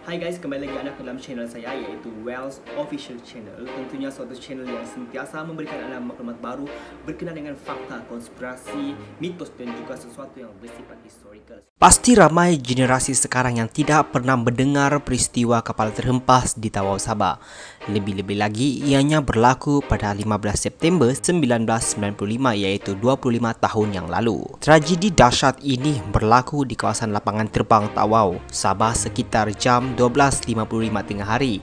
Hai guys, kembali lagi anda ke dalam channel saya iaitu Wells Official Channel. Tentunya suatu channel yang sentiasa memberikan anda maklumat baru berkenaan dengan fakta, konspirasi, mitos dan juga sesuatu yang bersifat historical. Pasti ramai generasi sekarang yang tidak pernah mendengar peristiwa kapal terhempas di Tawau Sabah. Lebih-lebih lagi, ianya berlaku pada 15 September 1995 iaitu 25 tahun yang lalu. Tragedi dahsyat ini berlaku di kawasan lapangan terbang Tawau, Sabah sekitar jam 12.55 tengah hari,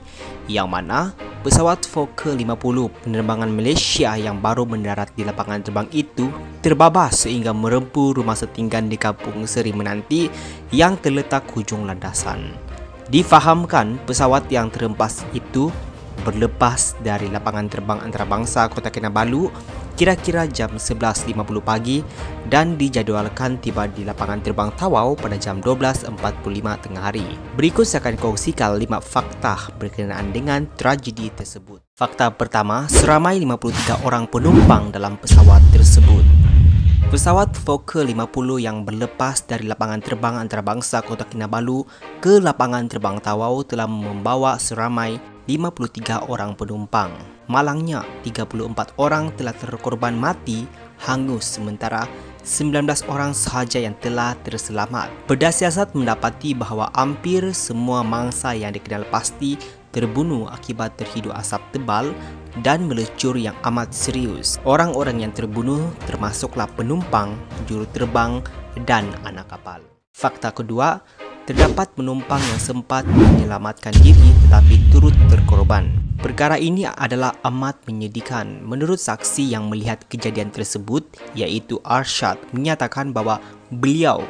yang mana pesawat Fokker 50 penerbangan Malaysia yang baru mendarat di lapangan terbang itu terbabas sehingga merempu rumah setinggan di Kampung Seri Menanti yang terletak hujung landasan. Difahamkan pesawat yang terhempas itu berlepas dari lapangan terbang antarabangsa Kota Kinabalu kira-kira jam 11.50 pagi dan dijadualkan tiba di lapangan terbang Tawau pada jam 12.45 tengah hari. Berikut saya akan kongsikan 5 fakta berkenaan dengan tragedi tersebut. Fakta pertama, seramai 53 orang penumpang dalam pesawat tersebut. Pesawat Fokker 50 yang berlepas dari lapangan terbang antarabangsa Kota Kinabalu ke lapangan terbang Tawau telah membawa seramai 53 orang penumpang. Malangnya, 34 orang telah terkorban mati hangus sementara 19 orang sahaja yang telah terselamat. Berdasar mendapati bahawa hampir semua mangsa yang dikenal pasti terbunuh akibat terhidu asap tebal dan melecur yang amat serius. Orang-orang yang terbunuh termasuklah penumpang, juruterbang dan anak kapal. Fakta kedua, terdapat penumpang yang sempat menyelamatkan diri tetapi turut terkorban. Perkara ini adalah amat menyedihkan. Menurut saksi yang melihat kejadian tersebut, iaitu Arsyad, menyatakan bahawa beliau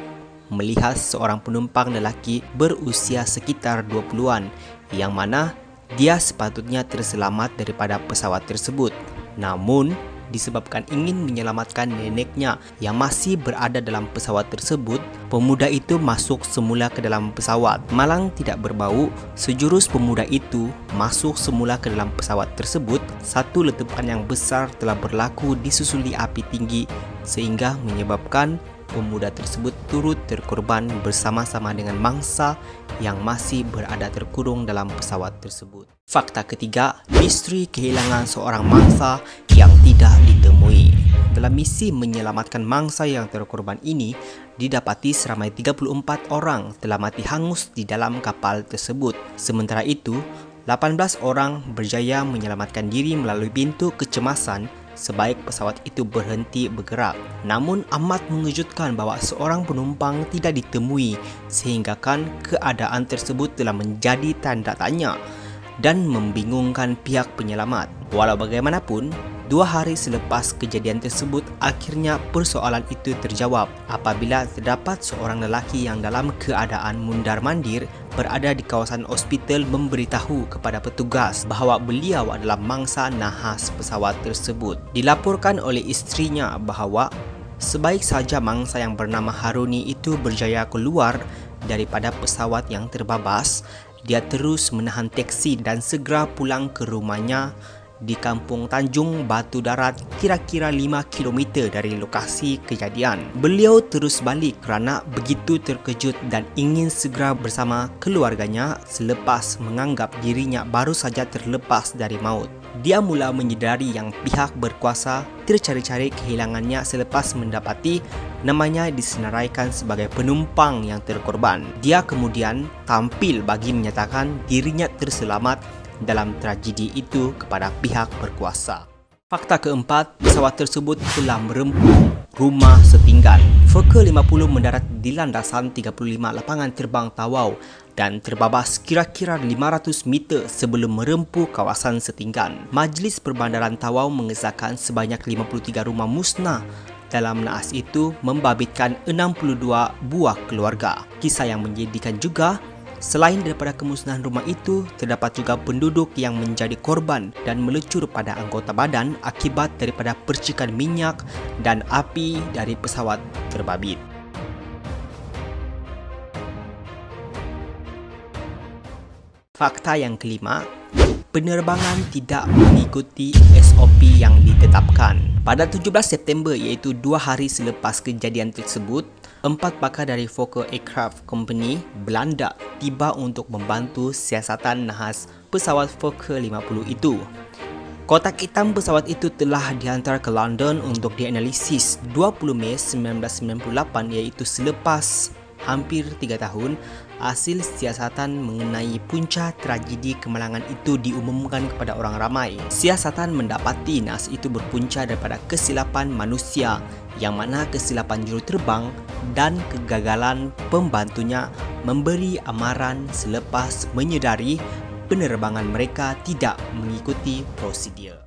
melihat seorang penumpang lelaki berusia sekitar 20-an yang mana dia sepatutnya terselamat daripada pesawat tersebut. Namun, disebabkan ingin menyelamatkan neneknya yang masih berada dalam pesawat tersebut, pemuda itu masuk semula ke dalam pesawat. Malang tidak berbau, sejurus pemuda itu masuk semula ke dalam pesawat tersebut. Satu letupan yang besar telah berlaku disusuli api tinggi sehingga menyebabkan pemuda tersebut turut terkorban bersama-sama dengan mangsa yang masih berada terkurung dalam pesawat tersebut. Fakta ketiga, misteri kehilangan seorang mangsa yang tidak ditemui. Dalam misi menyelamatkan mangsa yang terkorban ini, didapati seramai 34 orang telah mati hangus di dalam kapal tersebut. Sementara itu, 18 orang berjaya menyelamatkan diri melalui pintu kecemasan sebaik pesawat itu berhenti bergerak. Namun amat mengejutkan bahawa seorang penumpang tidak ditemui sehinggakan keadaan tersebut telah menjadi tanda tanya dan membingungkan pihak penyelamat. Walau bagaimanapun, 2 hari selepas kejadian tersebut, akhirnya persoalan itu terjawab apabila terdapat seorang lelaki yang dalam keadaan mundar-mandir berada di kawasan hospital memberitahu kepada petugas bahawa beliau adalah mangsa nahas pesawat tersebut. Dilaporkan oleh isterinya bahawa sebaik saja mangsa yang bernama Haruni itu berjaya keluar daripada pesawat yang terbabas, dia terus menahan teksi dan segera pulang ke rumahnya di Kampung Tanjung Batu Darat kira-kira 5 km dari lokasi kejadian. Beliau terus balik kerana begitu terkejut dan ingin segera bersama keluarganya selepas menganggap dirinya baru saja terlepas dari maut. Dia mula menyedari yang pihak berkuasa tercari-cari kehilangannya selepas mendapati namanya disenaraikan sebagai penumpang yang terkorban. Dia kemudian tampil bagi menyatakan dirinya terselamat dalam tragedi itu kepada pihak berkuasa. Fakta keempat, pesawat tersebut telah merempu rumah setinggan. Fokker 50 mendarat di landasan 35 lapangan terbang Tawau dan terbabas kira-kira 500 meter sebelum merempu kawasan setinggan. Majlis Perbandaran Tawau mengesahkan sebanyak 53 rumah musnah. Dalam naas itu membabitkan 62 buah keluarga. Kisah yang menyedihkan juga, selain daripada kemusnahan rumah itu, terdapat juga penduduk yang menjadi korban dan melecur pada anggota badan akibat daripada percikan minyak dan api dari pesawat terbabit. Fakta yang kelima, penerbangan tidak mengikuti SOP yang ditetapkan. Pada 17 September iaitu 2 hari selepas kejadian tersebut, 4 pakar dari Fokker Aircraft Company Belanda tiba untuk membantu siasatan nahas pesawat Fokker 50 itu. Kotak hitam pesawat itu telah dihantar ke London untuk dianalisis 20 Mei 1998, iaitu selepas hampir 3 tahun hasil siasatan mengenai punca tragedi kemalangan itu diumumkan kepada orang ramai. Siasatan mendapati nahas itu berpunca daripada kesilapan manusia, yang mana kesilapan juruterbang dan kegagalan pembantunya memberi amaran selepas menyedari penerbangan mereka tidak mengikuti prosedur.